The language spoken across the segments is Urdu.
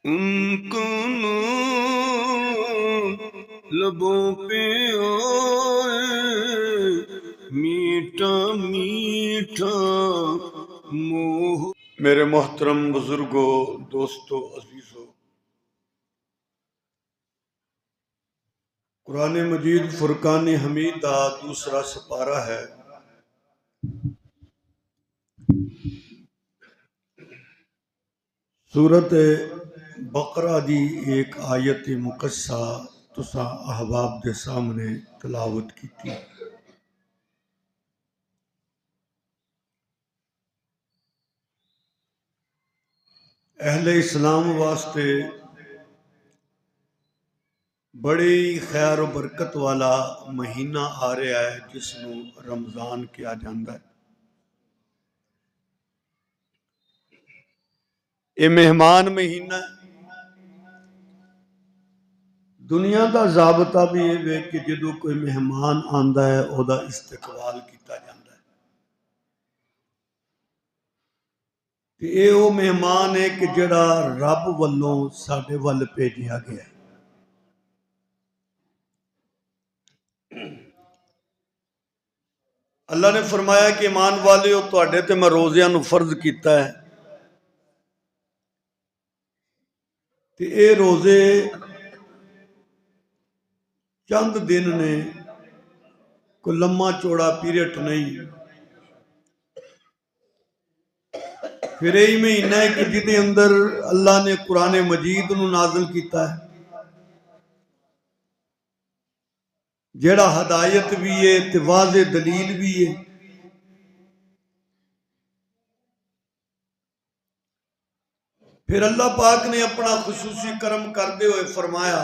ان کو لبوں پہ آئے میٹھا میٹھا موہ۔ میرے محترم بزرگوں، دوستو، عزیزو، قرآن مجید فرقان حمیدہ دوسرا سپارہ ہے۔ سورت بقرہ دی ایک آیت مقصہ تسا احباب دے سامنے تلاوت کی تھی۔ اہل اسلام واسطے بڑی خیر و برکت والا مہینہ آ رہا ہے جس نوں رمضان کیا جاندہ ہے۔ یہ مہمان مہینہ ہے۔ دنیا دا ضابطہ بھی یہ ہے کہ جدو کوئی مہمان آندا ہے او دا استقبال کیتا جاندہ ہے۔ کہ اے او مہمان ہے کہ جڑا رب والوں ساڈے ول بھیجیا گیا ہے۔ اللہ نے فرمایا کہ ایمان والیو تواڈے تے میں روزیاں نو فرض کیتا ہے، تے اے روزے چند دن نے، کوئی لمحہ چوڑا پیریڈ نہیں۔ پھر یہی مہینہ ہے کہ جدے اندر اللہ نے قرآن مجید نو نازل کیتا ہے، جیڑا ہدایت بھی ہے تے واضح دلیل بھی ہے۔ پھر اللہ پاک نے اپنا خصوصی کرم کردے ہوئے فرمایا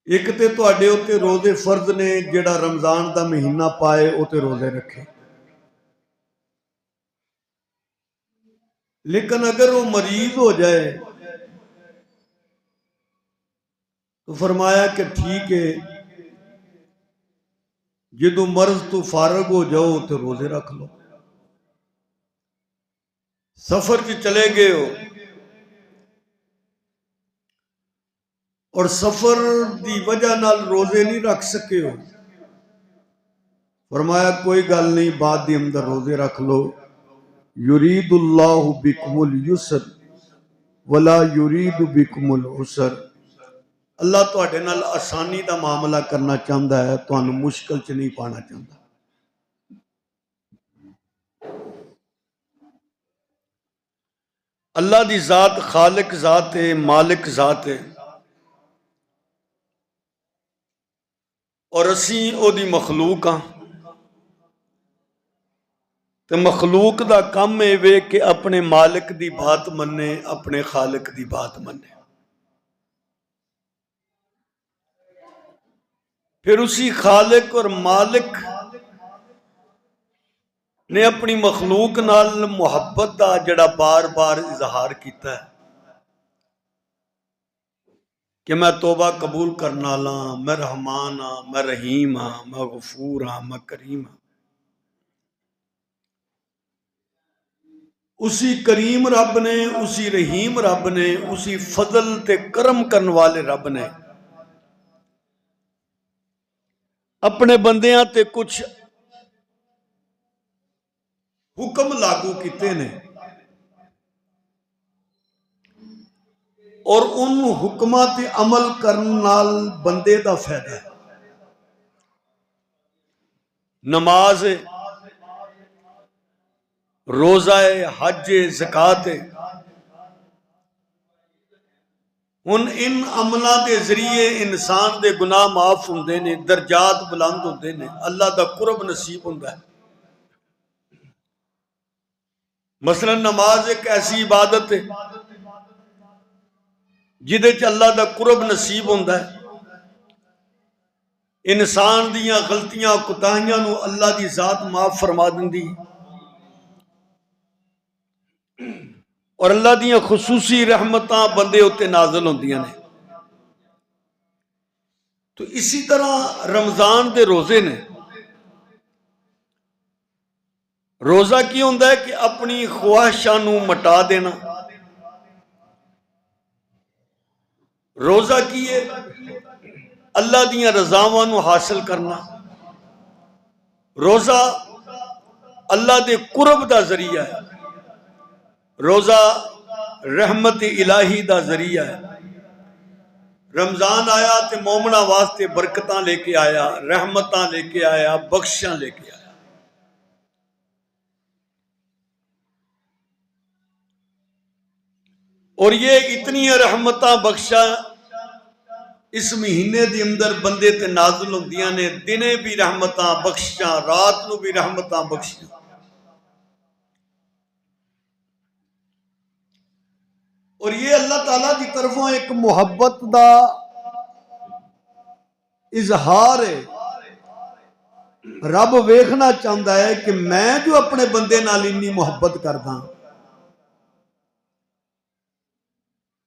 ایک تے تواڈے اوتے روزے فرض نے، جیڑا رمضان دا مہینہ پائے اوتے روزے رکھے، لیکن اگر وہ مریض ہو جائے تو فرمایا کہ ٹھیک ہے، جدو مرض تو فارغ ہو جاؤ تو روزے رکھ لو۔ سفر کی چلے گئے ہو اور سفر دی وجہ نال روزے نہیں رکھ سکے ہو، فرمایا کوئی گل نہیں، بعد دی اندر روزے رکھ لو۔ یرید اللہ بکم اليسر ولا یرید بکم العسر۔ اللہ تواڈے نال آسانی دا معاملہ کرنا چاہتا ہے، تانوں مشکل چ نہیں پانا چاہتا۔ اللہ دی ذات خالق ذات ہے، مالک ذات ہے، اور اسی او دی مخلوق ہاں، تے مخلوق دا کم اے وے کہ اپنے مالک دی بات مننے، اپنے خالق دی بات مننے۔ پھر اسی خالق اور مالک نے اپنی مخلوق نال محبت دا جڑا بار بار اظہار کیتا ہے کہ میں توبہ قبول کرنا لاں، میں رحمان ہاں، میں رحیم ہاں، میں غفور ہاں، میں کریم ہاں۔ اسی کریم رب نے، اسی رحیم رب نے، اسی فضل تے کرم کرن والے رب نے اپنے بندیاں تے کچھ حکم لاگو کیتے نے، اور ان حکماں تے عمل کرن نال بندے دا فائدہ ہے۔ نماز ہے، روزہ ہے، حج ہے، زکوٰۃ ہے۔ ہن ان عملاں دے ذریعے انسان دے گناہ معاف ہوندے نے، درجات بلند ہوندے نے، اللہ دا قرب نصیب ہوندا ہے۔ مثلا نماز ایک ایسی عبادت ہے جدے چ اللہ دا قرب نصیب ہوندا ہے۔ انسان دیاں غلطیاں کوتاہیاں نو اللہ دی ذات معاف فرما دیندی، اور اللہ دیاں خصوصی رحمتاں بندے اتے نازل ہوندیاں نے۔ تو اسی طرح رمضان دے روزے نے، روزہ کی ہوتا ہے کہ اپنی خواہشاں نو مٹا دینا. روزہ کی ہے اللہ دیاں رضاواں نو حاصل کرنا. روزہ اللہ دے قرب دا ذریعہ ہے. روزہ رحمت الہی دا ذریعہ ہے. رمضان آیا تے مومنا واسطے برکتاں لے کے آیا، رحمتاں لے کے آیا، بخشاں لے کے آیا. اور یہ اتنی رحمتاں بخشاں اس مہینے دے اندر بندے تے نازل ہوندیاں نے، دنے بھی رحمتاں بخشاں، رات نو بھی رحمتاں بخشاں. اور یہ اللہ تعالیٰ کی طرفوں ایک محبت دا اظہار ہے. رب ویکھنا چاہتا ہے کہ میں جو اپنے بندے نال اتنی محبت کردا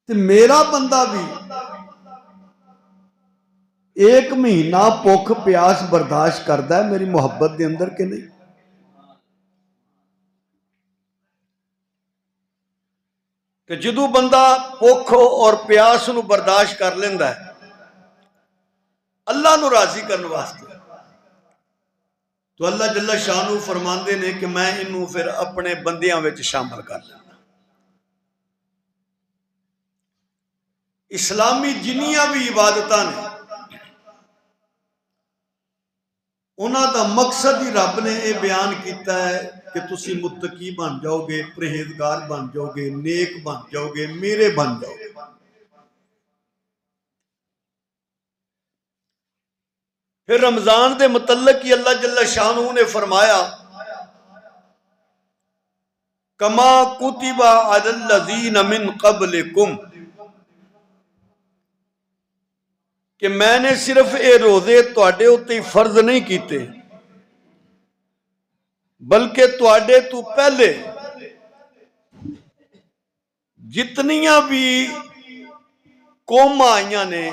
تے میرا بندہ بھی ایک مہینہ بھوک پیاس برداشت کردا ہے میری محبت دے اندر کہ نہیں. کہ جدو بندہ بھوک اور پیاس نو برداشت کر لیندا ہے اللہ نو راضی کرنے واسطے، تو اللہ جل شانہ فرماندے نے کہ میں انہوں پھر اپنے بندیاں وچ شامل کر لینا. اسلامی جنیاں بھی عبادتاں نے انہاں دا مقصد ہی رب نے یہ بیان کیتا ہے کہ تسی متقی بن جاؤ گے، پرہیزگار بن جاؤ گے، نیک بن جاؤ گے، میرے بن جاؤ گے. پھر رمضان دے متعلق ہی اللہ جل شانہ نے فرمایا کما کتب علی الذین من قبلکم، کہ میں نے صرف اے روزے تواڈے اُتے فرض نہیں کیتے بلکہ تواڈے تو پہلے جتنیاں بھی قوماں آئیاں نے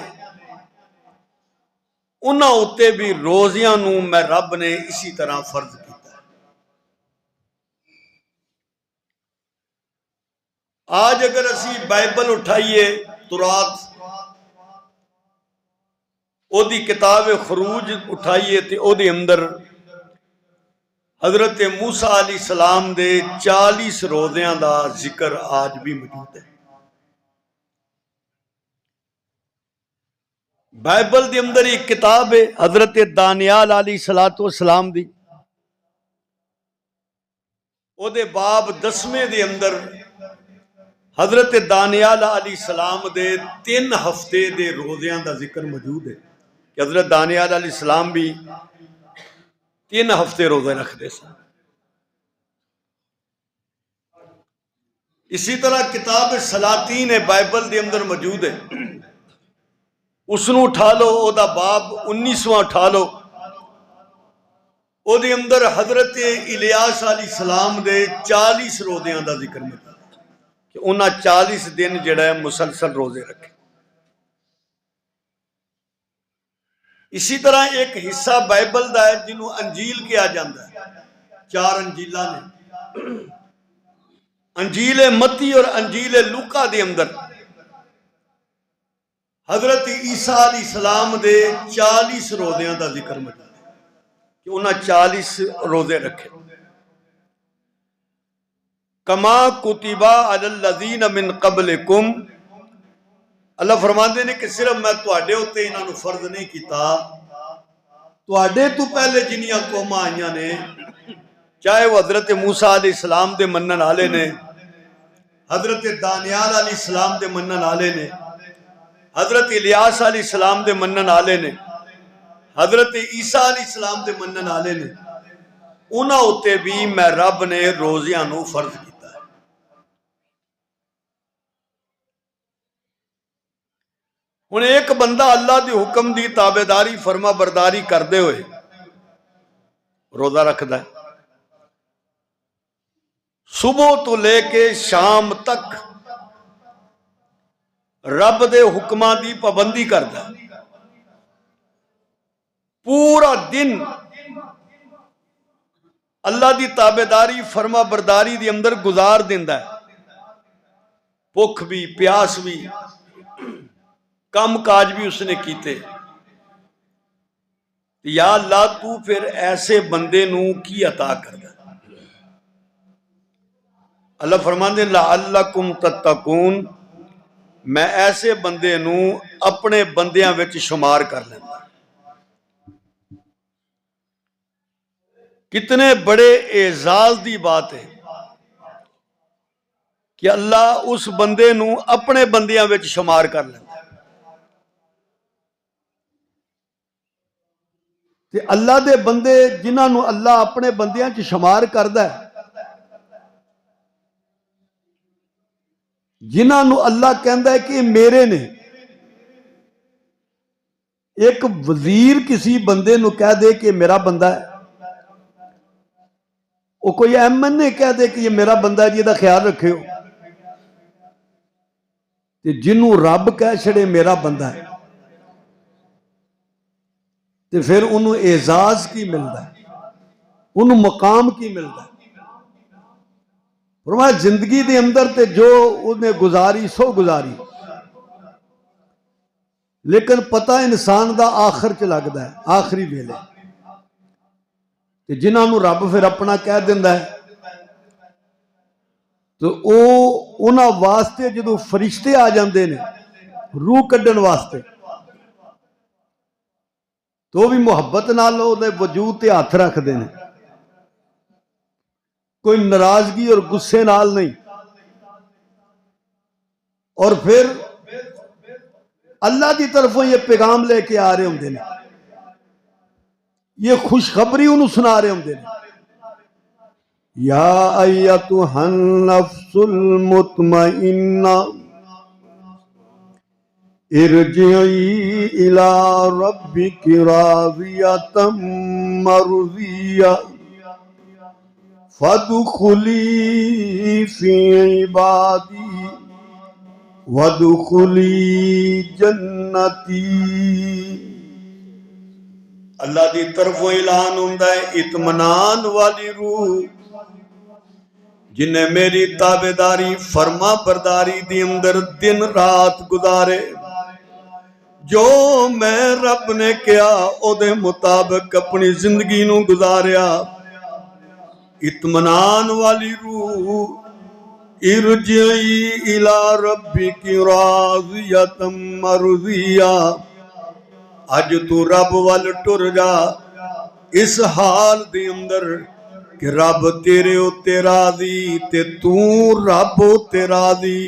انہاں اُتے بھی روزیاں نو میں رب نے اسی طرح فرض کیتا ہے. آج اگر اسی بائبل اٹھائیے تورات او دی کتاب خروج اٹھائیے تے او دی اندر حضرت موسیٰ علیہ السلام دے 40 روزیاں دا ذکر آج بھی موجود ہے. بائبل دے اندر ایک کتاب ہے حضرت دانیال علیہ السلام دی، او دے باب 10ویں دے اندر حضرت دانیال علیہ السلام دے 3 ہفتے دے روزیاں دا ذکر موجود ہے کہ حضرت دانیال علیہ السلام بھی 3 ہفتے روزے رکھتے سن. اسی طرح کتاب سلاطین بائبل دے اندر موجود ہے، اس نو اٹھا لو، او دا باب 19واں اٹھا لو، او دے اندر حضرت الیاس علیہ السلام دے 40 روزیاں دا ذکر موجود ہے کہ انہاں 40 دن جڑا ہے مسلسل روزے رکھے. اسی طرح ایک حصہ بائبل دا ہے جنہوں انجیل کیا جاندہ ہے، 4 انجیلہ نے، انجیل متی اور انجیل لوکا دے اندر حضرت عیسیٰ علیہ السلام دے 40 روزیاں دا ذکر موجود ہے کہ انہاں 40 روزے رکھے. کما کتب علی الذین من قبلکم، اللہ فرماندے نے کہ صرف میں تواڈے اُتے انہاں نو فرض نہیں کیتا، تواڈے تو پہلے جنیاں قوماں آئیاں نے، چاہے وہ حضرت موسیٰ علیہ السلام دے منن والے نے، حضرت دانیال علیہ السلام دے منن والے نے، حضرت الیاس علیہ السلام دے منن والے نے، حضرت عیسیٰ علیہ السلام دے منن والے نے، انہاں اُتے بھی میں رب نے روزیاں نو فرض کیتا ہے. ہن ایک بندہ اللہ دی حکم دی تابعداری فرما برداری کردے ہوئے روزہ رکھدا ہے، صبح تو لے کے شام تک رب دے حکماں دی پابندی کردا ہے، پورا دن اللہ دی تابعداری فرما برداری دی اندر گزار دیندا ہے، بھوک بھی پیاس بھی کام کاج بھی اس نے کیتے۔ یا اللہ تو پھر ایسے بندے نو کی عطا کردا؟ اللہ فرماندے لعلکم تتقون، میں ایسے بندے نو اپنے بندیاں وچ شمار کر لینا۔ کتنے بڑے اعزاز دی بات ہے کہ اللہ اس بندے نو اپنے بندیاں وچ شمار کر لینا۔ تے اللہ دے بندے جنہاں نو اللہ اپنے بندیاں چ شمار کردا ہے، جنہاں نو اللہ کہندا ہے کہ میرے نے۔ ایک وزیر کسی بندے نو کہہ دے کہ میرا بندہ ہے، وہ کوئی ایم این اے کہہ دے کہ یہ میرا بندہ ہے جی دا خیال رکھے ہو، تے جنوں رب کہہ چھڑے میرا بندہ ہے تے پھر انہوں اعزاز کی ملدا ہے، انہوں مقام کی ملدا ہے۔ فرمایا زندگی دے اندر تے جو انہیں گزاری سو گزاری، لیکن پتہ انسان دا آخر چ لگدا ہے، آخری ویلے تے جنہاں نو رب پھر اپنا کہہ دیندا ہے تو او انہاں واسطے جدو فرشتے آ جاندے نے روح کڈن واسطے، تو بھی محبت نال او دے وجود تے ہاتھ رکھ دے نے، کوئی ناراضگی اور غصے نال نہیں۔ اور پھر اللہ کی طرفوں یہ پیغام لے کے آ رہے ہوندے نے، یہ خوشخبری انہوں سنا رہے ہوندے نے، یا ایتھا النفس المطمئنہ ارجعی الی ربک راضیۃ مرضیہ فادخلی فی عبادی وادخلی جنتی۔ اللہ دی طرفوں اعلان ہوندا ہے اطمینان والی روح جنہیں میری تابعداری فرما برداری دی اندر دن رات گزارے، جو میں رب نے کیا او دے مطابق اپنی زندگی نو گزاریا، اطمینان والی روح ارجعی الی ربک راضیۃ مرضیہ، اج تو رب وال ٹر جا اس حال دے اندر کہ رب تیرے اتے راضی تے تو رب اتے راضی۔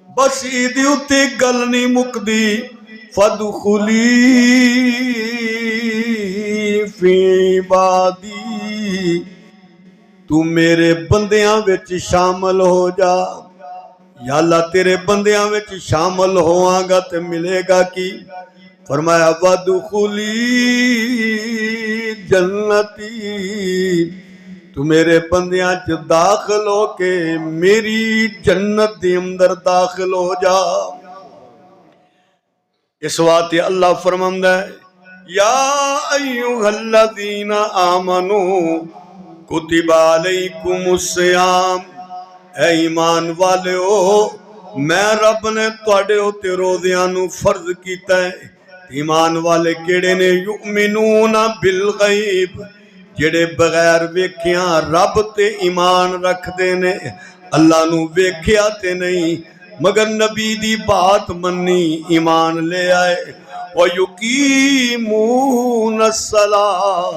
بس ایدی اتے گل نہیں مکدی، فادخلی فی عبادی، تو میرے بندیاں وچ شامل ہو جا۔ یا اللہ تیرے بندیاں وچ شامل ہوواں گا تے ملے گا کی؟ فرمایا وادخلی جنتی، تو میرے بندیاں چ داخل ہو کے میری جنت دے اندر داخل ہو جا۔ اس واسطے اللہ فرماندا ہے یا ایھا الذین آمنوا کتب علیکم الصیام، اے ایمان والےو میں رب نے تواڈے اتے روزیاں نو فرض کیتا ہے۔ ایمان والے کیڑے نے؟ یؤمنون بالغیب، جڑے بغیر ویکھیاں رب تے ایمان رکھ دے نے، اللہ نو ویکھیا تے نہیں مگر نبی دی بات منی ایمان لے آئے۔ وَيُقِيمُونَ الصَّلَاةَ،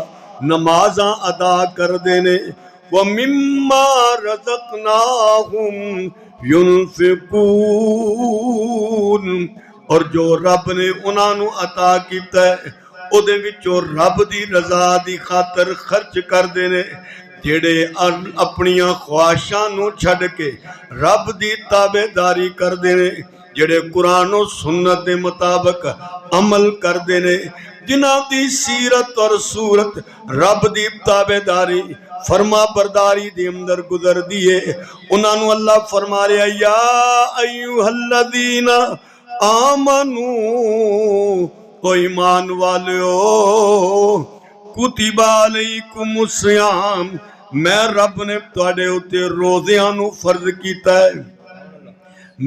نمازاں ادا کر دینے، وَمِمَّا رَزَقْنَاهُمْ يُنْفِقُونَ، اور جو رب نے انہاں نو عطا کیتا ہے او دے وچوں رب دی رضا دی خاطر خرچ کر دینے۔ جڑے اپنیاں خواہشاں نو چھڈ کے رب دی تابعداری کر دینے، جڑے قرآن و سنت دے مطابق عمل کر دینے، جنہاں دی سیرت اور صورت رب دی تابعداری فرما برداری دے اندر گزر دیئے، انہاں نو اللہ فرما رہا یا ایھا الذین آمنو، او ایمان والیو کتب علیکم الصیام، میں رب نے تواڈے اتے روزیاں نو فرض کیتا ہے،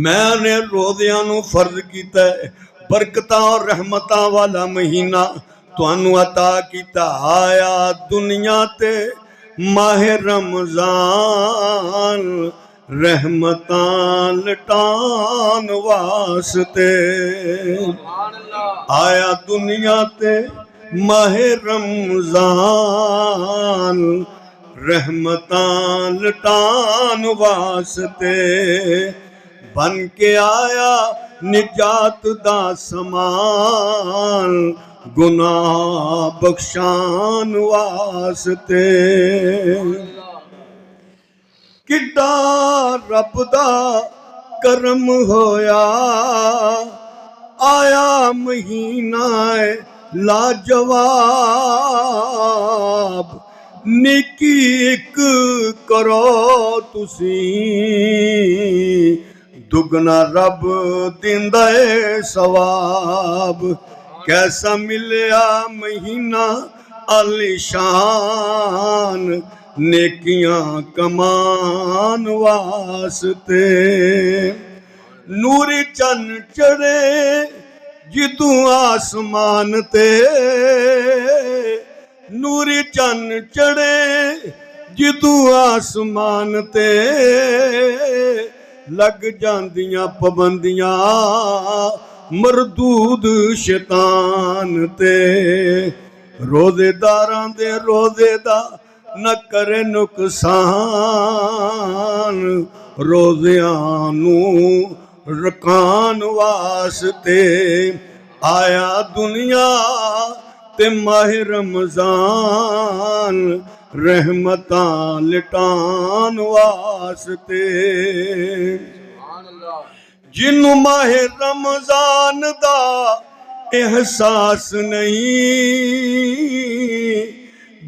میں نے روزیاں نو فرض کیتا ہے، برکتاں اور رحمتاں والا مہینہ تانوں عطا کیتا، آیا دنیا تے ماہ رمضان رحمتاں لٹان واسطے، آیا دنیا تے ماہ رمضان رحمتاں لٹان واسطے، بن کے آیا نجات دا سامان گناہ بخشان واسطے، کڈا رب دا کرم ہویا، آیا مہینہ لاجواب، نیکی ایک کرو تسی دگنا رب دیندہ ثواب، کیسا ملیا مہینہ عالی شان نیکیاں کمان واسطے، نور چن چڑھے جدوں آسمان تے، نور چن چڑھے جدوں آسمان تے، لگ جاندیاں پابندیاں مردود شیطان تے، روزے داراں دے روزے دا نہ کرے نقصان، روزیاں نو رکان واسطے، آیا دنیا تے ماہ رمضان رحمتاں لٹان واسطے، جنوں ماہ رمضان دا احساس نہیں،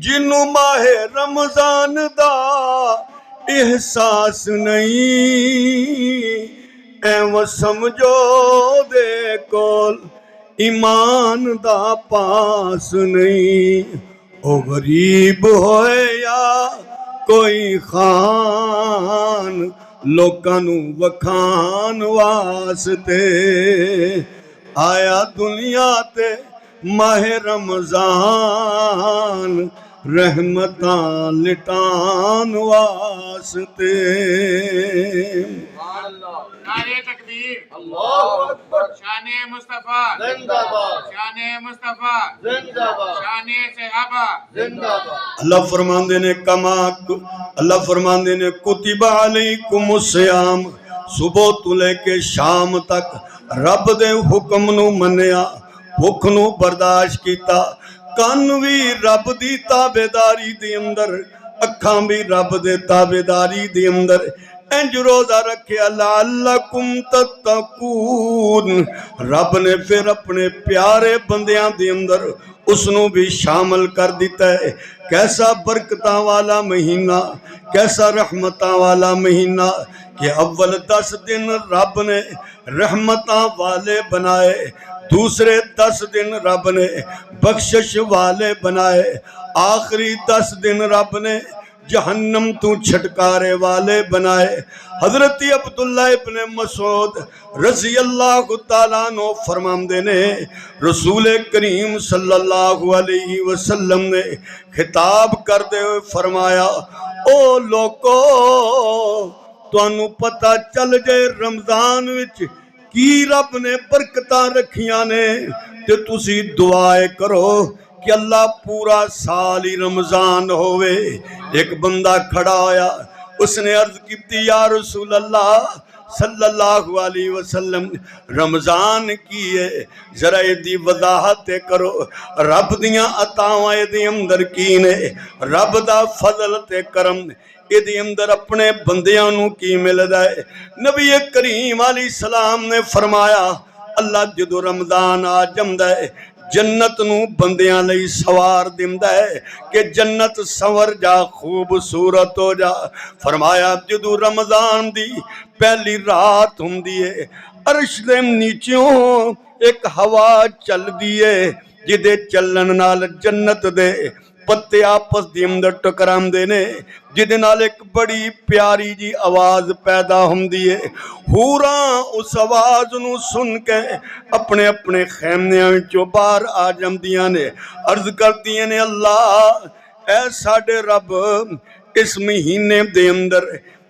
جنوں ماہ رمضان دا احساس نہیں، ایویں سمجھو دے کول ایمان دا پاس نہیں، او غریب ہوئے یا کوئی خان لوکاں نو وکھان واسطے، آیا دنیا تے ماہ رمضان رحمتاں لٹان واسطے، نعرہ تکبیر، اللہ اکبر، شان مصطفیٰ زندہ باد، شان مصطفیٰ زندہ باد، شان صحابہ زندہ باد۔ اللہ فرماندے نے اللہ فرماندے نے کتب علیکم الصیام، صبح تو لے کے شام تک رب دے حکم نو منیا، بھوک نو برداشت کیتا، کان بھی رب دی تابیداری دی اندر، اکھاں بھی رب دے تابیداری دی اندر، انج روزہ رکھیا لعلکم تتقون، رب نے پھر اپنے پیارے بندیاں دی اندر اس نو بھی شامل کر دیتا ہے، کیسا برکتاں والا مہینہ، کیسا رحمتاں والا مہینہ، کہ اول 10 دن رب نے رحمتاں والے بنائے، دوسرے 10 دن رب نے بخشش والے بنائے، آخری 10 دن رب نے جہنم تو چھٹکارے والے بنائے۔ حضرت عبداللہ ابن مسعود رضی اللہ تعالیٰ عنہ فرماندے نے، رسول کریم صلی اللہ علیہ وسلم نے خطاب کردے ہوئے فرمایا، او لوکو تانوں پتہ چل جائے رمضان وچ کی رب نے برکتاں رکھیاں نے، تے تسی دعائے کرو کہ اللہ پورا سال ہی رمضان ہوئے۔ ایک بندہ کھڑا ہویا، اس نے عرض کی یا رسول اللہ صلی اللہ علیہ وسلم رمضان کی ہے، ذرا دی وضاحت کرو، رب دیاں عطاواں دی اندر کی نے، رب دا فضل تے کرم ایدی اندر اپنے بندیاں نو کی ملدا ہے۔ نبی کریم علیہ السلام نے فرمایا، اللہ جدو رمضان آ جمدا ہے جنت نو بندیاں لئی سوار دیندا ہے کہ جنت سنور جا خوبصورت ہو جا۔ فرمایا جدو رمضان دی پہلی رات ہوندی ہے، عرش دے نیچوں ایک ہوا چل دی ہے جدے چلن نال جنت دے پتے آپس دی اندر ٹکراندے نے جدے نال ایک بڑی پیاری جی آواز پیدا ہوندی ہے حوراں اس آواز نو سن کے اپنے اپنے خیمیاں وچوں باہر آ جاندیاں نے عرض کردیاں نے اللہ اے ساڈے رب اس مہینے دے اندر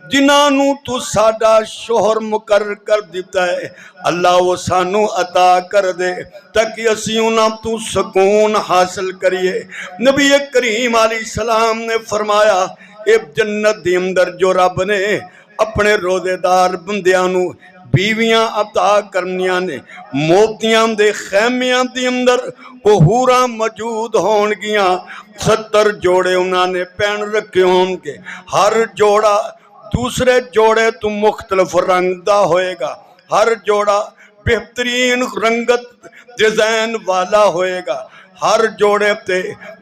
جنہاں نو تو ساڈا شوہر مقرر کر دیتا ہے اللہ وہ سانو عطا کر دے تاکہ اسی انہاں تو سکون حاصل کریے نبی کریم علیہ السلام نے فرمایا اے جنت دی اندر جو رب نے اپنے روزے دار بندیاں نو بیویاں عطا کرنیاں نے موتیاں دے خیمیاں دی اندر وہ حوراں موجود ہون گیاں 70 جوڑے انہاں نے پہن رکھے ہون گے ہر جوڑا دوسرے جوڑے تو مختلف رنگ دا ہوئے گا ہر جوڑا بہترین رنگت ڈیزائن والا ہوئے گا ہر جوڑے تے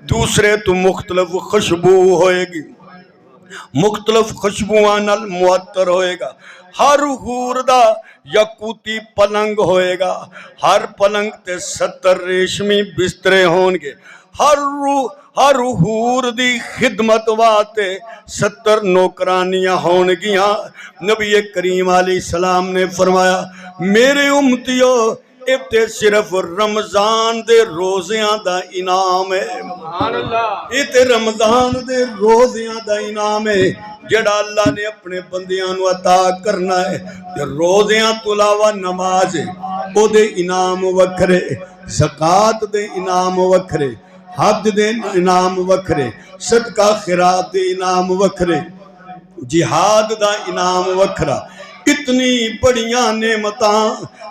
دوسرے تو مختلف خوشبو ہوئے گی مختلف خوشبوؤں نال معطر ہوئے گا ہر حور دا یاقوتی پلنگ ہوئے گا ہر پلنگ تے 70 ریشمی بسترے ہون گے ہر حور دی خدمت واتے 70 نوکرانیاں ہون گیاں نبی کریم علیہ السلام نے فرمایا میرے امتیو تے صرف رمضان دے روزیاں دا انعام ہے تے رمضان دے روزیاں دا انعام ہے جڑا اللہ نے اپنے بندیاں نو عطا کرنا ہے تے روزیاں تو علاوہ نماز ہے او دے انعام وکھرے زکات دے انعام وکھرے حج دے انعام وکھرے صدقہ خیرات دے انعام وکھرے جہاد دا انعام وکھرا اتنی بڑیاں نعمتاں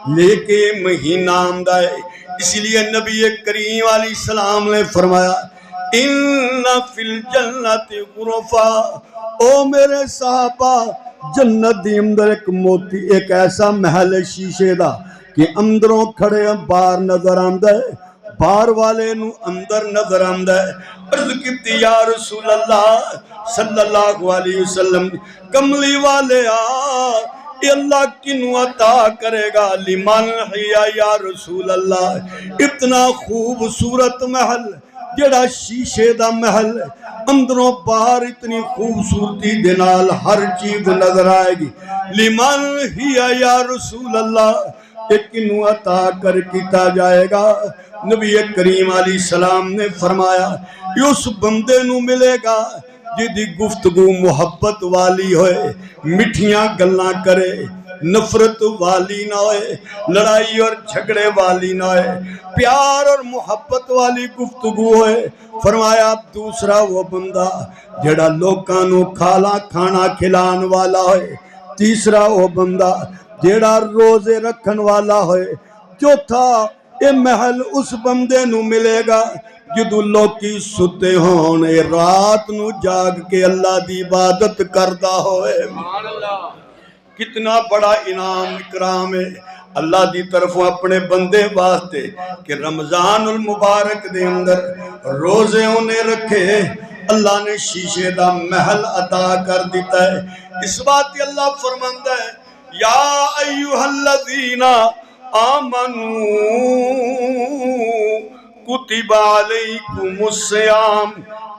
لے کے مہینہ آمدہ ہے اس لیے نبی کریم علیہ السلام نے فرمایا ان فی الجنت غرفا او میرے صحابہ جنت دی اندر ایک موتی ایک ایسا محل شیشے دا کہ اندروں کھڑے باہر نظر آندہ ہے باہر والے نو اندر نظر آندہ ہے عرض کیتی یا رسول اللہ صلی اللہ علیہ وسلم کملی والے اے اللہ کنو عطا کرے گا لمن حیا یا رسول اللہ اتنا خوبصورت محل جڑا شیشے دا محل اندروں باہر اتنی خوبصورتی دنال ہر چیز نظر آئے گی لمن حیا یا رسول اللہ کنو عطا کر کیتا جائے گا نبی کریم علیہ السلام نے فرمایا یہ اس بندے نو ملے گا جدی گفتگو محبت والی ہوئے مٹھیاں گلاں کرے نفرت والی نہ ہوئے لڑائی اور جھگڑے والی نہ ہوئے پیار اور محبت والی گفتگو ہوئے فرمایا دوسرا وہ بندہ جڑا لوکاں نو کھانا کھلان والا ہوئے تیسرا وہ بندہ جیڑا روزے رکھن والا ہوئے چوتھا اے محل اس بندے نو ملے گا جدو لوکی ستے ہونے رات نو جاگ کے اللہ دی عبادت کردہ ہوئے کتنا بڑا انعام اکرام ہے اللہ دی طرف اپنے بندے واسطے کہ رمضان المبارک دے اندر روزے انہیں رکھے اللہ نے شیشے دا محل عطا کر دیتا ہے اس بات اللہ فرماندہ ہے یا ایوہ الذین آمنوا کتب علیکم الصیام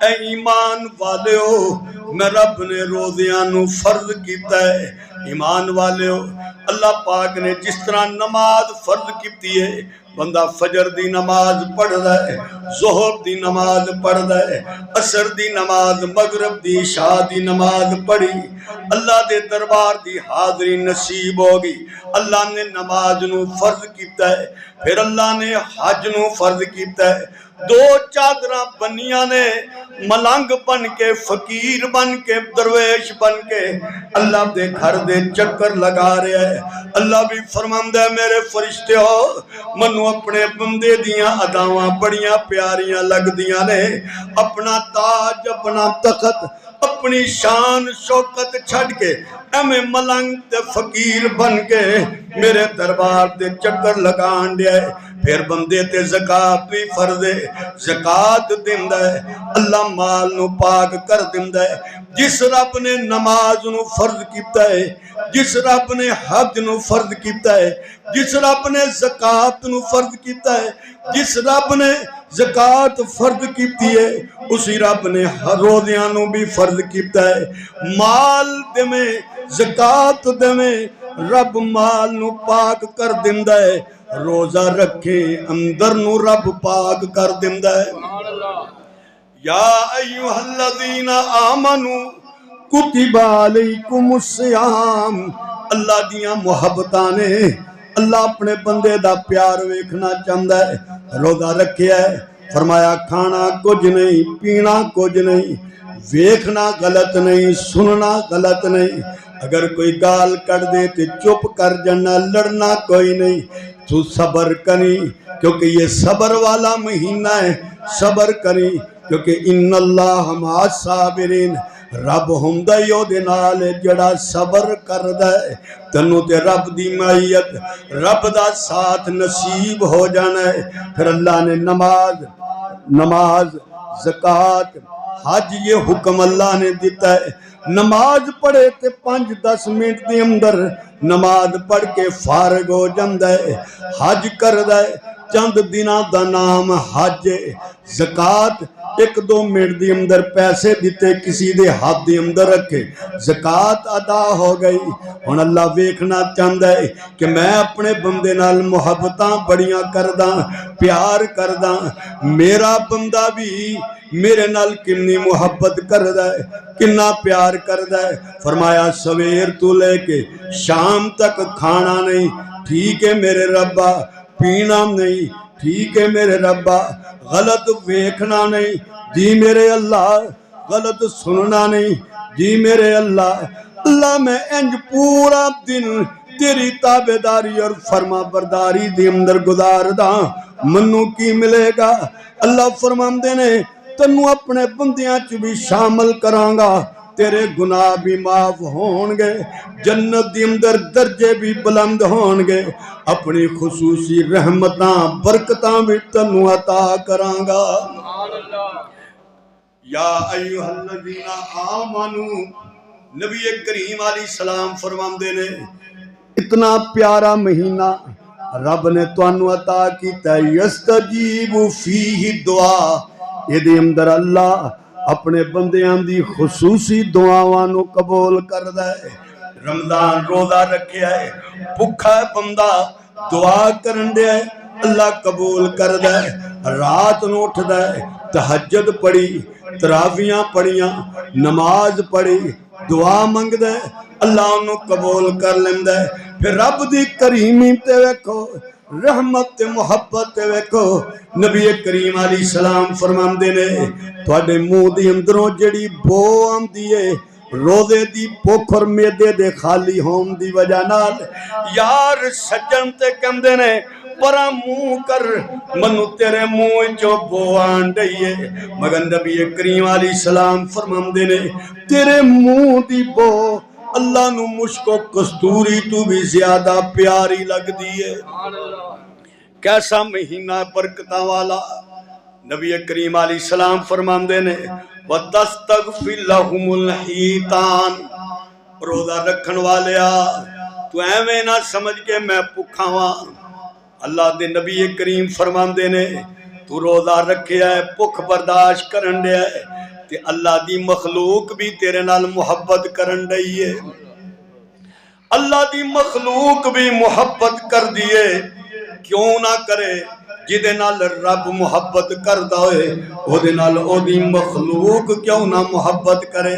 اے ایمان والے ہو میں رب نے روزیاں نو فرض کیتا ہے ایمان والے ہو اللہ پاک نے جس طرح نماز فرض کیتی ہے بندہ فجر دی نماز پڑھ رہا ہے ظہر دی نماز پڑھ رہا ہے عصر دی نماز مغرب دی عشاء دی نماز پڑھی اللہ دے دربار دی حاضری نصیب ہوگی اللہ نے نماز نو فرض کیتا ہے پھر اللہ نے حج نو فرض کیتا ہے دو چادراں بنیاں نے ملنگ بن کے فقیر بن کے درویش بن کے اللہ دے گھر دے چکر لگا رہے ہیں اللہ بھی فرماندہ ہے میرے فرشتے ہو منو اپنے بندے دیاں اداواں بڑیاں پیاریاں لگ دیاں نے اپنا تاج اپنا تخت اپنی شان شوکت چھڑ کے ایم ملنگ تے فقیر بن کے میرے دربار تے چکر لگان دیا ہے پھر بندے تے زکاة بھی فرض ہے زکاة دیندہ ہے اللہ مال نو پاک کر دیندہ ہے جس رب نے نماز نو فرض کیتا ہے جس رب نے حج نو فرض کیتا ہے جس رب نے زکاة نو فرض کیتا ہے جس رب نے زکات فرض کیتی ہے اسی رب نے ہر روزیاں نو بھی فرض کیتا ہے مال دے زکات دے رب مال نو پاک کر دیندا ہے روزہ رکھے اندر نو رب پاک کر دیندا ہے یا ایھا الذین آمنو کتب علیکم الصیام اللہ دیاں محبتاں نے اللہ اپنے بندے دا پیار ویکھنا چاہندا ہے روزہ رکھیا ہے فرمایا کھانا کچھ نہیں پینا کچھ نہیں ویکھنا غلط نہیں سننا غلط نہیں اگر کوئی گال کر دے تے چپ کر جانا لڑنا کوئی نہیں تو صبر کریں کیونکہ یہ صبر والا مہینہ ہے صبر کریں کیونکہ ان اللہ مع الصابرین رب ہوندا ہی اودے نال جڑا صبر کردا ہے تینوں تے رب دی معیت رب دا ساتھ نصیب ہو جانا ہے پھر اللہ نے نماز زکات حج یہ حکم اللہ نے دیتا ہے نماز پڑھے تے 5-10 منٹ دے اندر نماز پڑھ کے فارغ ہو جاندا ہے حج کردا ہے چند دنوں دا نام حج زکات 1-2 منٹ دی اندر پیسے دیتے کسی دے ہاتھ دی اندر رکھے زکات ادا ہو گئی ہن اللہ ویکھنا چاہندا ہے کہ میں اپنے بندے نال محبتاں بڑیاں کردا پیار کردا میرا بندہ بھی میرے نال کنی محبت کردا ہے کنا پیار کردا ہے فرمایا سویر تو لے کے شام تک کھانا نہیں ٹھیک ہے میرے ربا پینا نہیں ٹھیک ہے میرے ربا غلط ویکھنا نہیں جی میرے اللہ غلط سننا نہیں جی میرے اللہ میں انج پورا دن تیری تابعداری اور فرما برداری دی اندر گزار دا منو کی ملے گا اللہ فرماندے نے تنو اپنے بندیاں چ بھی شامل کراں گا تیرے گناہ بھی معاف ہون گے جنت دی اندر درجے بھی بلند ہون گے اپنی خصوصی رحمتاں برکتاں بھی تنو عطا کراں گا یا ایھا الذین آمنو نبی کریم علیہ السلام فرماندے نے اتنا پیارا مہینہ رب نے تانوں عطا کیتا یستجیب فیہ دعا یہ دے اندر اللہ اپنے بندیاں دی خصوصی دعاواں نو قبول کردا ہے رمضان روزہ رکھیا ہے بھکھا بندہ دعا کرن دے اللہ قبول کردا ہے رات نو اٹھدا ہے تہجد پڑھی تراویاں پڑھیاں نماز پڑھی دعا منگدا ہے اللہ انہوں قبول کر لیندا ہے پھر رب دی کریمی تے ویکھو رحمت تے محبت تے ویکھو نبی کریم علیہ السلام فرماندے نے تواڈے منہ دی اندروں جڑی بو آندی ہے روزے دی بھوک اور میدے دے خالی ہون دی وجہ نال یار سجن تے کہندے نے پرا منہ کر منو تیرے منہ جو بو آن رہی ہے مگر نبی کریم علیہ السلام فرماندے نے تیرے منہ دی بو اللہ نو مشک و کستوری تو بھی زیادہ پیاری لگ دیئے کیسا مہینہ برکتہ والا نبی کریم علیہ السلام فرماندے نے وَتَسْتَغْفِرْ لَهُمُ الْحِيطَانِ روزہ رکھن والیا تو ایویں نہ سمجھ کے میں پکھا ہاں اللہ دے نبی کریم فرماندے نے تو روزہ رکھیا ہے پکھ برداشت کرن دے ہے تے اللہ دی مخلوق بھی تیرے نال محبت کرن دئی ہے اللہ دی مخلوق بھی محبت کر دیئے کیوں نہ کرے جدے نال رب محبت کردا ہوئے او دے نال او دی مخلوق کیوں نہ محبت کرے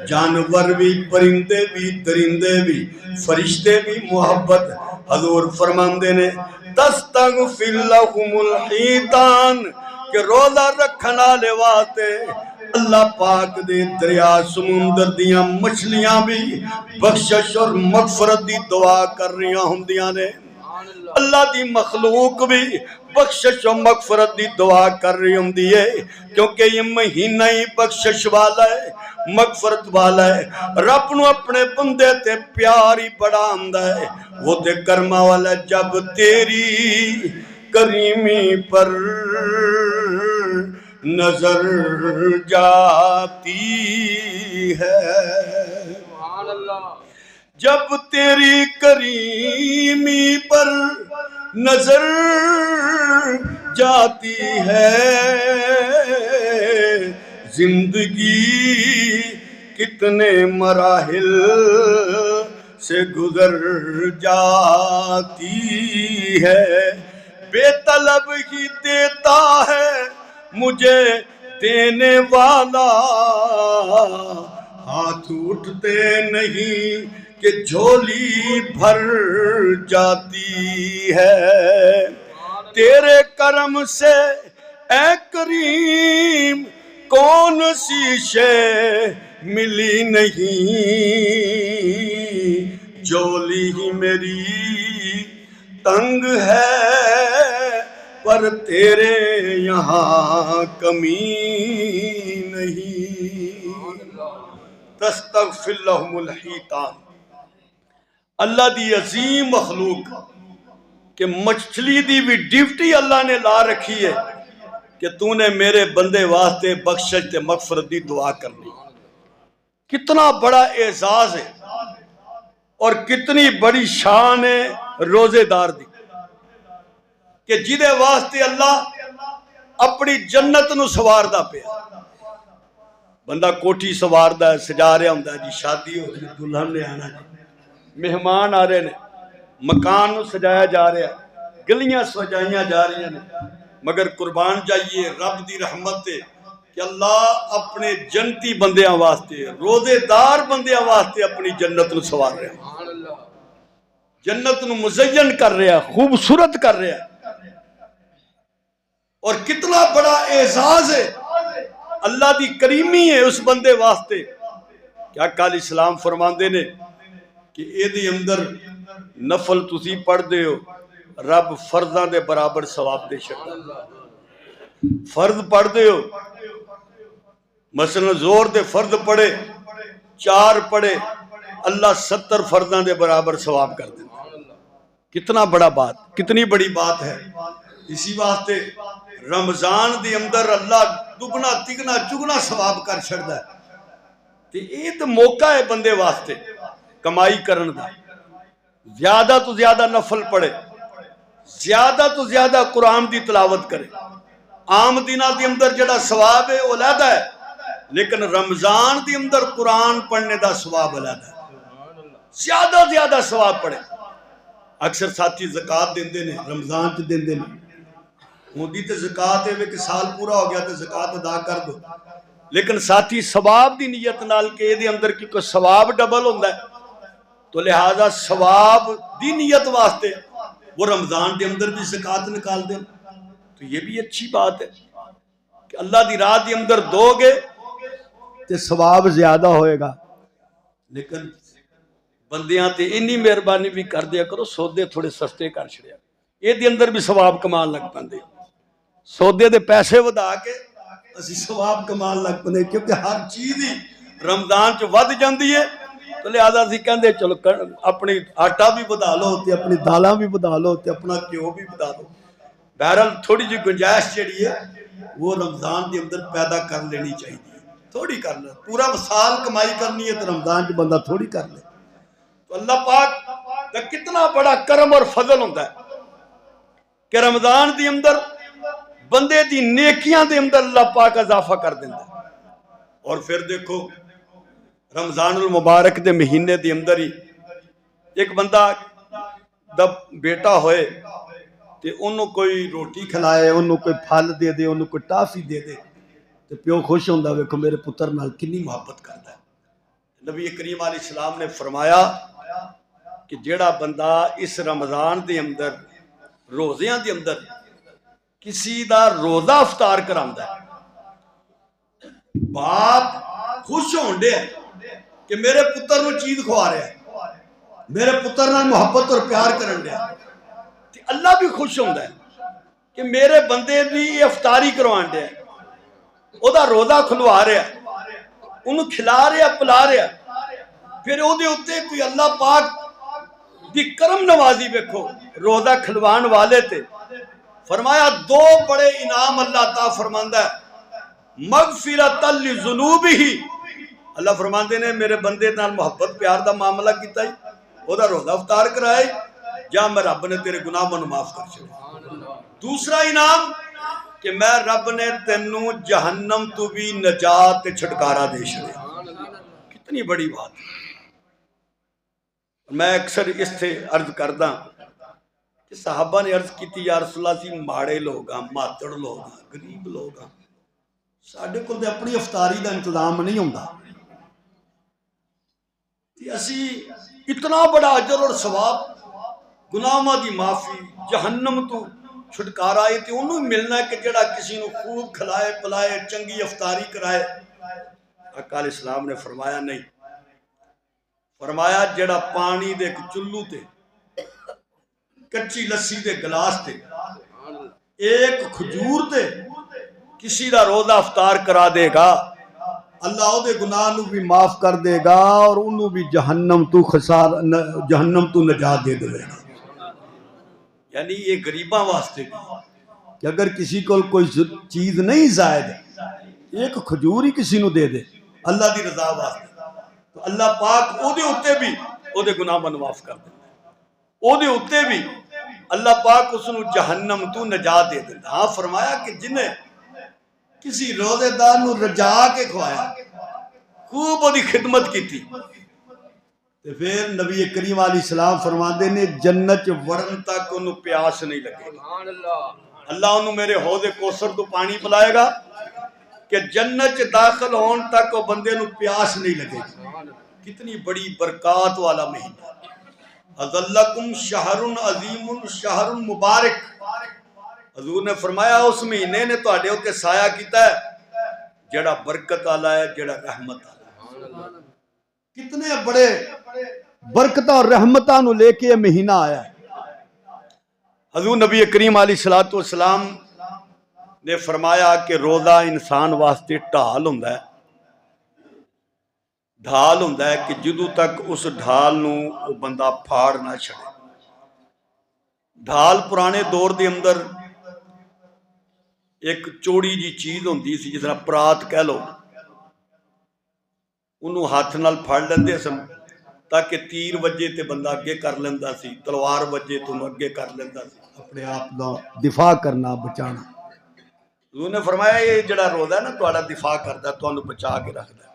جانور بھی پرندے بھی درندے بھی فرشتے بھی محبت حضور فرماندے نے تستغفر لهم الحیطان کہ روزہ رکھن والے واسطے اللہ پاک دے دریا سمندر دیاں مچھلیاں بھی بخشش اور مغفرت دی دعا کر رہیاں ہوندیاں نے اللہ دی مخلوق بھی بخشش و مغفرت دی دعا کر رہی ہوندی ہے کیونکہ یہ مہینہ ہی بخشش والا ہے مغفرت والا ہے رب نو اپنے بندے تے پیاری بڑا آندا ہے وہ تے کرما والا جب تیری کریمی پر نظر جاتی ہے جب تیری کریمی پر نظر جاتی ہے زندگی کتنے مراحل سے گزر جاتی ہے بے طلب ہی دیتا ہے مجھے دینے والا ہاتھ اٹھتے نہیں کہ جھولی بھر جاتی ہے تیرے کرم سے اے کریم کون سی شے ملی نہیں جھولی ہی میری تنگ ہے پر تیرے یہاں کمی نہیں تستغفر لهم الحیتان اللہ دی عظیم مخلوق کہ مچھلی دی بھی ڈیوٹی اللہ نے لا رکھی ہے کہ تو نے میرے بندے واسطے بخشش تے مغفرت دی دعا کرنی کتنا بڑا اعزاز ہے اور کتنی بڑی شان ہے روزے دار دی کہ جدے واسطے اللہ اپنی جنت نو سواردا پیا بندہ کوٹھی سواردا ہے سجا رہا ہوندا ہے جی شادی ہو رہی دلہن نے آنا جی مہمان آ رہے نے مکان نو سجایا جا رہا ہے گلیاں سجائیاں جا رہی ہیں مگر قربان جائیے رب دی رحمت ہے کہ اللہ اپنے جنتی بندیاں واسطے روزے دار بندیاں واسطے اپنی جنت نو سوار رہا ہے جنت نو مزین کر رہا ہے خوبصورت کر رہا ہے اور کتنا بڑا اعزاز ہے اللہ دی کریمی ہے اس بندے واسطے کیا کال اسلام فرماندے نے کہ اے دی اندر نفل تسی پڑھ دے ہو رب فرضاں دے برابر ثواب دے چھڑدا فرض پڑھ دے ہو مثلا زور دے فرض پڑھے 4 پڑھے اللہ 70 فرضاں دے برابر ثواب کر دے کتنا بڑا بات کتنی بڑی بات ہے اسی واسطے رمضان دے اندر اللہ دگنا تگنا چگنا ثواب کر چھڑدا ہے تے اے تے موقع ہے بندے واسطے کمائی کرن دا زیادہ تو زیادہ نفل پڑھے زیادہ تو زیادہ قرآن دی تلاوت کرے عام دنوں دے اندر جڑا ثواب ہے وہ علیحدہ ہے لیکن رمضان دے اندر قرآن پڑھنے دا ثواب علیحدہ ہے زیادہ زیادہ ثواب پڑھے اکثر ساتھی زکات دیندے نے رمضان چ دیندے نے ہوندی تے زکات ہے کہ سال پورا ہو گیا تے زکات ادا کر دو لیکن ساتھی ثواب دی نیت نال کہ دے اندر کی کوئی ثواب ڈبل ہوندا ہے تو لہذا ثواب دی نیت واسطے وہ رمضان دے اندر بھی زکات نکال دیں تو یہ بھی اچھی بات ہے کہ اللہ دی راہ دے اندر دو گے تے ثواب زیادہ ہوئے گا لیکن بندیاں تے انی مہربانی بھی کر دیا کرو سودے تھوڑے سستے کر چھڑیا یہ دے اندر بھی ثواب کمان لگ پندے سودے دے پیسے ودا کے اسی ثواب کمان لگ پندے کیونکہ ہر چیز ہی رمضان چ ود جاندی ہے تو لہذا اسی کہندے چلو اپنی آٹا بھی بدا لو تے اپنی دالاں بھی بدا لو تے اپنا گیہوں بھی بدا لو بہرحال تھوڑی جی گنجائش جڑی ہے وہ رمضان دے اندر پیدا کر لینی چاہیے تھوڑی کر لے پورا سال کمائی کرنی ہے تو رمضان چ بندہ تھوڑی کر لے تو اللہ پاک دا کتنا بڑا کرم اور فضل ہوندا ہے کہ رمضان دے اندر بندے دی نیکیاں دے اندر اللہ پاک اضافہ کر دیندا ہے اور پھر دیکھو رمضان المبارک دے مہینے دے اندر ہی ایک بندہ دا بیٹا ہوئے تے انہوں کوئی روٹی کھلائے انہوں کوئی پھل دے دے انہوں کوئی ٹافی دے دے تے پیو خوش ہوندا ویکھو میرے پتر نال کنی محبت کردا ہے نبی کریم علیہ السلام نے فرمایا کہ جیڑا بندہ اس رمضان دے اندر روزیاں دے اندر کسی دا روزہ افطار کراندا ہے باپ خوش ہوندے ہیں کہ میرے پتر نو چیز کھوا رہا ہے میرے پتر نال محبت اور پیار کرن دیا تے اللہ بھی خوش ہوندا ہے کہ میرے بندے دی افطاری کروان دیا او دا روزہ کھلوا رہا ہے انہوں کھلا رہا پلا رہا پھر او دے اتے کوئی اللہ پاک دی کرم نوازی ویکھو روزہ کھلوان والے تے فرمایا 2 بڑے انعام اللہ تعالی فرماندا ہے مغفرۃ لذنوبہ اللہ فرماندے نے میرے بندے نال محبت پیار دا معاملہ کیتا ہے او دا روزہ افطار کرائے جا میں رب نے تیرے گناہ من معاف کر چھڑے دوسرا انعام کہ میں رب نے تینوں جہنم تو بھی نجات تے چھٹکارا دے چھڑیا. کتنی بڑی بات ہے. میں اکثر اس سے عرض کردا کہ صحابہ نے عرض کی یا رسول اللہ سی ماڑے لوگ ہاں، ماتڑ لوگ ہاں، غریب لوگ ہاں، ساڈے کول تے اپنی افطاری دا انتظام نہیں ہوندا تے اسی اتنا بڑا اجر اور ثواب، گناہاں دی معافی، جہنم تو چھٹکارا ہے تے انہوں ملنا ہے کہ جڑا کسی نو خوب کھلائے پلائے چنگی افطاری کرائے. آقا علیہ السلام نے فرمایا نہیں، فرمایا جڑا پانی دے ایک چلو تے کچی لسی دے گلاس تے ایک کھجور تے کسی دا روزہ افطار کرا دے گا، اللہ او دے گناہ نو بھی معاف کر دے گا اور انہوں بھی جہنم تو نجات دے دے گا. یعنی یہ غریباں واسطے بھی کہ اگر کسی کو کوئی چیز نہیں زائد ایک کھجور ہی کسی نو دے دے اللہ دی رضا واسطے تو اللہ پاک او دے اتے بھی او دے گناہ معاف کر دے، او دے اتے بھی اللہ پاک اس نو جہنم تو نجات دے دے. ہاں فرمایا کہ جنہیں کسی روزے دار نو رجا کے کھوایا، خوب وہ دی خدمت کی تھی، تو پھر نبی کریم علیہ السلام فرماندے نے جنت وڑن تک انہوں پیاس نہیں لگے گا. اللہ انہوں میرے حوض کوثر تو پانی پلائے گا کہ جنت داخل ہون تک وہ بندے نو پیاس نہیں لگے گی. کتنی بڑی برکات والا مہینہ. اذلکم شہر عظیم شہر مبارک. حضور نے فرمایا اس مہینے نے تو آڈے ہوتے سایہ کیتا ہے جڑا برکت والا ہے، جڑا رحمت والا ہے. کتنے بڑے برکتہ اور رحمتہ نو لے کے مہینہ آیا ہے. حضور نبی کریم علیہ السلام نے فرمایا کہ روزہ انسان واسطے ڈھال ہوندا ہے، ڈھال ہوندا ہے کہ جدوں تک اس ڈھال نو وہ بندہ پھاڑ نہ چھڑے. ڈھال پرانے دور دے اندر ایک چوڑی جی چیز ہوندی سی جس طرح پرات کہہ لو، انہوں ہاتھ نال پھڑ لیندے سن تاکہ تیر وجے تے بندہ اگے کر لیندا سی، تلوار وجے تو اگے کر لیندا سی، اپنے آپ دا دفاع کرنا بچانا. حضور نے فرمایا یہ جڑا روزہ ہے نا تہاڈا دفاع کردا، تانوں بچا کے رکھدا.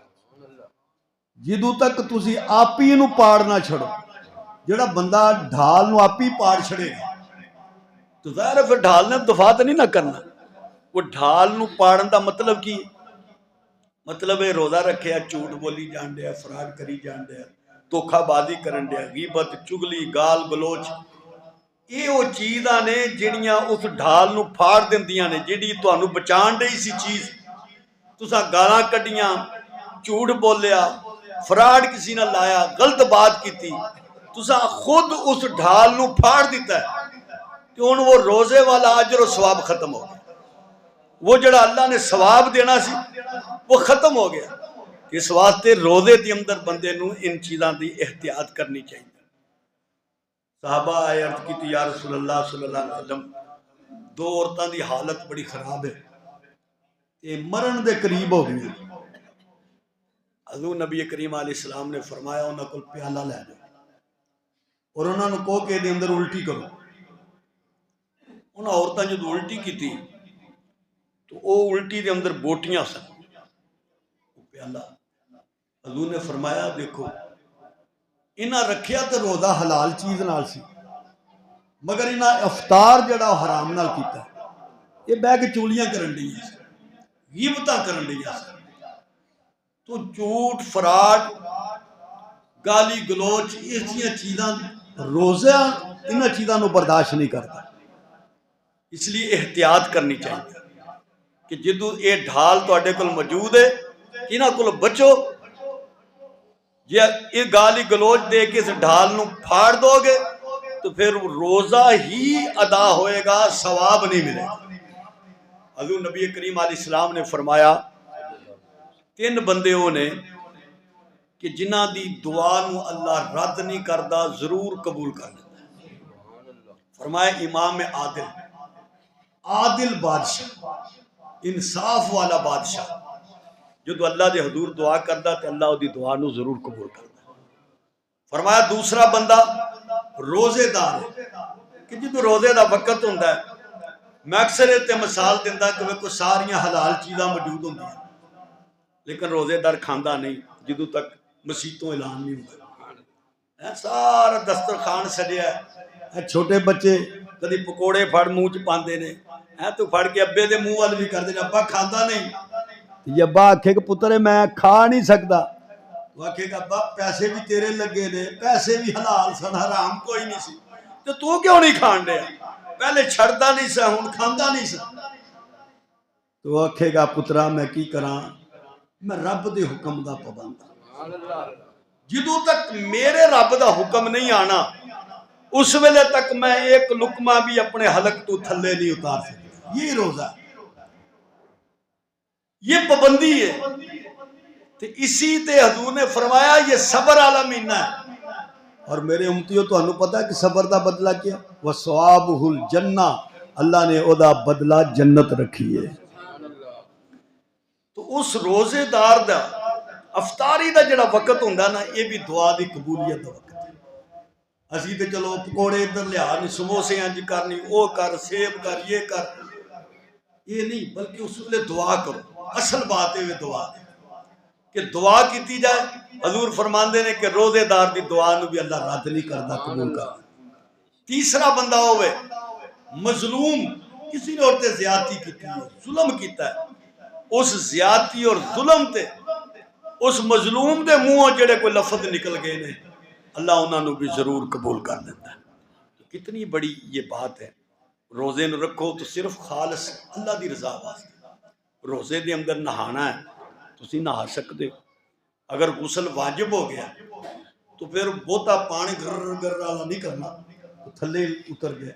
جدوں تک تسی آپ ہی نو پاڑ نہ چھڑو. جڑا بندہ ڈھال نو آپ ہی پاڑ چھڑے گا تو ظاہر ہے پھر ڈھال نے دفاع تو نہیں نہ کرنا. وہ ڈھال نو پاڑن دا مطلب کی؟ مطلب ہے روزہ رکھے جھوٹ بولی جان دیا، فراڈ کری جان دیا، دھوکھا بازی کرن دیا، غیبت چگلی گال گلوچ. یہ وہ چیزاں نے جڑیاں اس ڈھال نو پھاڑ دیندیاں نے، جڑی تانوں بچان دئی سی چیز تساں گالاں کڈیاں، جھوٹ بولیا، فراڈ کسی نہ لایا، غلط بات کیتی، تساں خود اس ڈھال نو پھاڑ دیتا ہے کہ ان وہ روزے والا اجر و ثواب ختم ہو گیا. وہ جڑا اللہ نے ثواب دینا سی وہ ختم ہو گیا. اس واسطے روزے دی اندر بندے نو ان چیزاں دی احتیاط کرنی چاہیے. صحابہ آئے عرض کی یا رسول اللہ صلی اللہ علیہ وسلم دو عورتاں دی حالت بڑی خراب ہے، یہ مرن دے قریب ہو گئی. حضور نبی کریم علیہ السلام نے فرمایا انہاں کو پیالہ لے جاؤ اور انہاں نو کہو کہ دے اندر الٹی کرو. انہاں عورتاں جو الٹی کی تھی تو وہ الٹی دے اندر بوٹیاں سن. پیالہ حضور نے فرمایا دیکھو انہاں رکھیا تو روزہ حلال چیز نال سی مگر انہاں افطار جڑا حرام نال کیتا. یہ بہ کے چولیاں کرن ڈیاں سی، غیبتاں کرن ڈیاں سی. تو جھوٹ فراڈ گالی گلوچ ایسیاں چیزاں روزہ انہاں چیزاں نو برداشت نہیں کرتا. اس لیے احتیاط کرنی چاہیے کہ جدو یہ ڈھال تواڈے کول موجود ہے انہاں کول بچو. جی یہ گالی گلوچ دے کے اس ڈھال نو پھاڑ دو گے تو پھر روزہ ہی ادا ہوئے گا، ثواب نہیں ملے گا. حضور نبی کریم علیہ السلام نے فرمایا تین بندے ہو نے کہ جنہ دی دعا نو اللہ رد نہیں کردا ضرور قبول کر لیتا. فرمایا امام عادل، عادل بادشاہ، انصاف والا بادشاہ جدو اللہ دے حضور دعا کردا تے اللہ دی دعا نو ضرور قبول کردا. فرمایا دوسرا بندہ روزے دار ہے کہ جدو روزے دا وقت ہوندا ہے میں اکثر یہ مثال دینا کہ وہ کوئی ساریاں حلال چیزاں موجود ہوں لیکن روزے دار کھانا نہیں جدوں تک مسیتوں اعلان نہیں ہوتا. سارا دسترخوان سجیا ہے. چھوٹے بچے کدی پکوڑے پھڑ منہ چ پاندے نے تو پھڑ کے ابے دے منہ وال بھی کرتے ابا کھانا نہیں. یہ ابا آکھے کہ پتر میں کھا نہیں سکتا. وہ آکھے کہ ابا پیسے بھی تیرے لگے نے پیسے بھی حلال سن حرام کوئی نہیں سی تو کیوں نہیں کھان دیا پہلے چھڑتا نہیں سا ہوں کھاندا نہیں سا. تو آکھے گا پترا میں کی کراں میں رب دے حکم دا پابند ہاں. جدوں تک میرے رب دا حکم نہیں آنا اس ویلے تک میں ایک لقمہ بھی اپنے حلق تو تھلے نہیں اتار سکتا. یہ روزہ یہ پابندی ہے. تو اسی تے حضور نے فرمایا یہ صبر والا مہینہ ہے. اور میرے امتیوں تو انہوں پتا ہے کہ صبر دا بدلہ کیا وَثَوَابُهُ الْجَنَّةُ اللہ نے او دا بدلہ جنت رکھی ہے. تو اس روزے دار دا افطاری دا جڑا وقت ہوندا نا یہ بھی دعا دی قبولیت دا وقت ہے. اسی تے چلو پکوڑے ادھر لیا نہیں سموسے انج کرنی او کر سیب کر یہ کر یہ نہیں بلکہ اس ویلے دعا کرو. اصل بات ہے دعا ہے کہ دعا کیتی جائے. حضور فرماندے نے کہ روزے دار دی دعا نو بھی اللہ رد نہیں کردا قبول کردا. تیسرا بندہ ہوئے مظلوم کسی نے اور تے زیادتی کیتی ہے ظلم کیتا ہے اس زیادتی اور ظلم تے اس مظلوم دے منہوں جڑے کوئی لفظ نکل گئے نے اللہ انہاں نو بھی ضرور قبول کر دیتا ہے. کتنی بڑی یہ بات ہے. روزے نو رکھو تو صرف خالص اللہ دی رضا واسطے. روزے دے اندر نہانا ہے تسی نہا سکتے ہو. اگر غسل واجب ہو گیا تو پھر بہتا پانی گر گر والا نہیں کرنا تو تھلے اتر گئے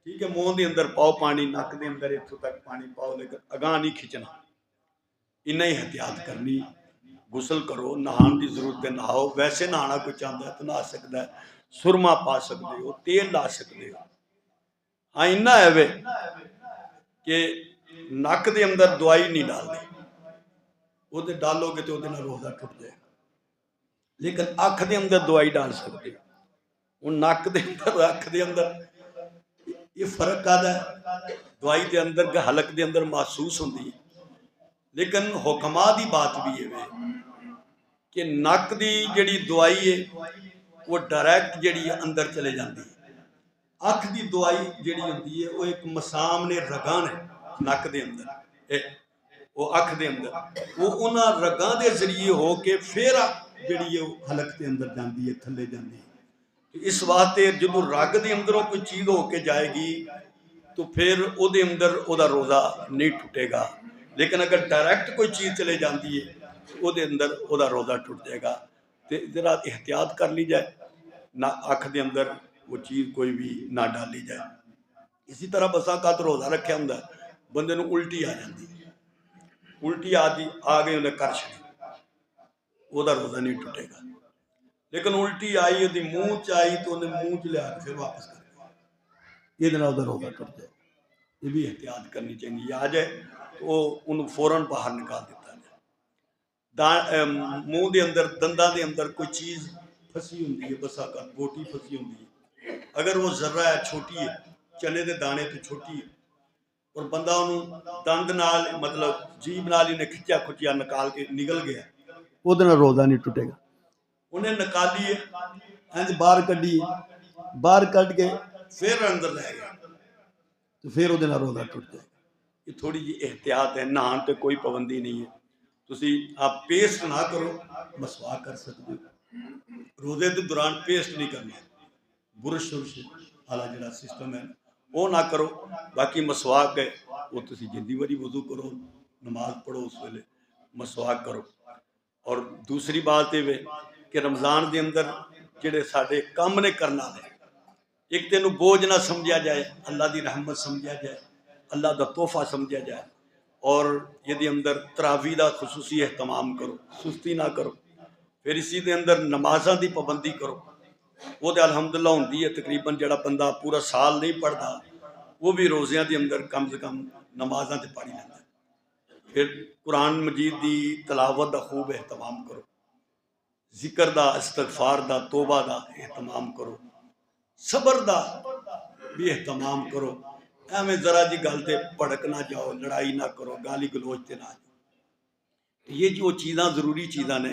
ٹھیک ہے. منہ دے اندر پاؤ پانی نک دے اندر اتھوں تک پانی پاؤ لیکن اگاں نہیں کھچنا. انہیں ہی احتیاط کرنی. غسل کرو نہان دی ضرورت ہے نہاؤ. ویسے نہانا کوئی چاہتا ہے تو نہا سکتا ہے. سرما پا سکتے ہو تیل لا سکتے ہو. ہاں انہا ہے وے کہ نک دے اندر دوائی نہیں ڈالنی وہ دے ڈالو گے تو وہ دے نہ روزہ ٹوٹ جائے گا. لیکن اکھ دے اندر دوائی ڈال سکتے وہ نک دے اندر اکھ دے اندر یہ فرق آدھا ہے. دوائی دے اندر کا حلق دے اندر محسوس ہوندی ہے لیکن حکمہ دی بات بھی ہے کہ نک دی جڑی دوائی ہے وہ ڈائریکٹ جڑی اندر چلے جاندی ہے. اکھ دی دوائی جڑی ہوندی ہے وہ ایک مسام نے رگاں نے نک دے اندر وہ اکھ دے اندر وہ انہاں رگاں دے ذریعے ہو کے پھر جڑی ہے حلق دے اندر جاندی ہے تھلے جاندی ہے. اس واسطے جب رگ دے اندروں کوئی چیز ہو کے جائے گی تو پھر او دے اندر او دا روزہ نہیں ٹوٹے گا. لیکن اگر ڈائریکٹ کوئی چیز چلے جاندی ہے او دے اندر او دا روزہ ٹوٹ جائے گا. تو ذرا احتیاط کر لی جائے نہ اکھ دے اندر وہ چیز کوئی بھی نہ ڈالی جائے. اسی طرح بسا کا تو روزہ رکھیا ہوندا ہے بندے نو الٹی آ جاندی الٹی آ گئی انہیں کر چھڑی وہ دا روزہ نہیں ٹوٹے گا. لیکن الٹی آئی دی منہ چائی تو انہیں منہ چ لیا پھر واپس کر دیا یہ دن وہ دا روزہ ٹوٹ جائے. یہ بھی احتیاط کرنی چاہیے. یہ آ جائے تو انہوں فوراً باہر نکال دیتا جائے. منہ دے اندر دنداں دے اندر کوئی چیز پھسی ہوندی ہے بسا کا بوٹی پھسی ہوندی ہے اگر وہ ذرہ ہے چھوٹی ہے چنے دے دانے تو چھوٹی ہے اور بندہ انہوں دند نال مطلب جیب نال انہیں کھچیا کھچیا نکال کے نگل گیا وہ دن روزہ نہیں ٹوٹے گا. انہیں نکالی ہے انج باہر کڈی باہر کڈ کے پھر اندر لے گیا تو پھر وہ دن روزہ ٹوٹ جائے گا. یہ تھوڑی جی احتیاط ہے. نہان تے کوئی پابندی نہیں ہے. تسی آپ پیسٹ نہ کرو مسواک کر سکتے ہو. روزے دے دوران پیسٹ نہیں کرنا برش شرش والا جڑا سسٹم ہے وہ نہ کرو. باقی مسواک ہے وہ تسی جندی واری وضو کرو نماز پڑھو اس ویلے مسواک کرو. اور دوسری بات یہ کہ رمضان دے اندر جڑے ساڈے کام نے کرنا ہے ایک تینو بوجھ نہ سمجھا جائے اللہ دی رحمت سمجھا جائے اللہ دا تحفہ سمجھا جائے. اور یہ دے اندر تراویح دا خصوصی اہتمام کرو سستی نہ کرو. پھر اسی دے اندر نمازاں دی پابندی کرو. وہ تے الحمدللہ ہوندی ہے تقریباً جڑا بندہ پورا سال نہیں پڑھتا وہ بھی روزیاں دے اندر کم سے کم نمازاں تے پڑھی لینا. پھر قرآن مجید دی تلاوت دا خوب اہتمام کرو. ذکر دا استغفار دا توبہ دا اہتمام کرو. صبر دا بھی اہتمام کرو. ایویں ذرا جی گل تے بھڑک نہ جاؤ، لڑائی نہ کرو، گالی گلوچ تے نہ جاؤ۔ یہ جو چیزاں ضروری چیزاں نے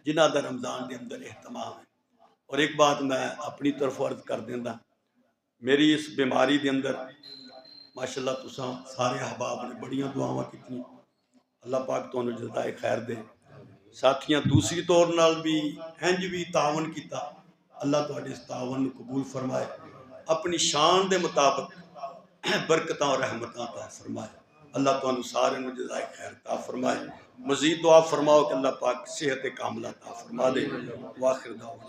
جنہ دا رمضان دے اندر اہتمام ہے۔ اور ایک بات میں اپنی طرف عرض کر دینا، میری اس بیماری دے اندر ماشاءاللہ تساں سارے احباب نے بڑیاں دعاواں کیتیاں، اللہ پاک تانوں جزائے خیر دے۔ ساتھیاں دوسری طور نال بھی انج بھی تعاون کیتا، اللہ تہاڈے اس تعاون نو قبول فرمائے، اپنی شان دے مطابق برکتاں اور رحمتاں عطا فرمائے۔ اللہ تانوں سارے نو جزائے خیر عطا فرمائے۔ مزید دعا فرماؤ کہ اللہ پاک صحت کاملہ عطا فرما دے۔ واخر دعوانا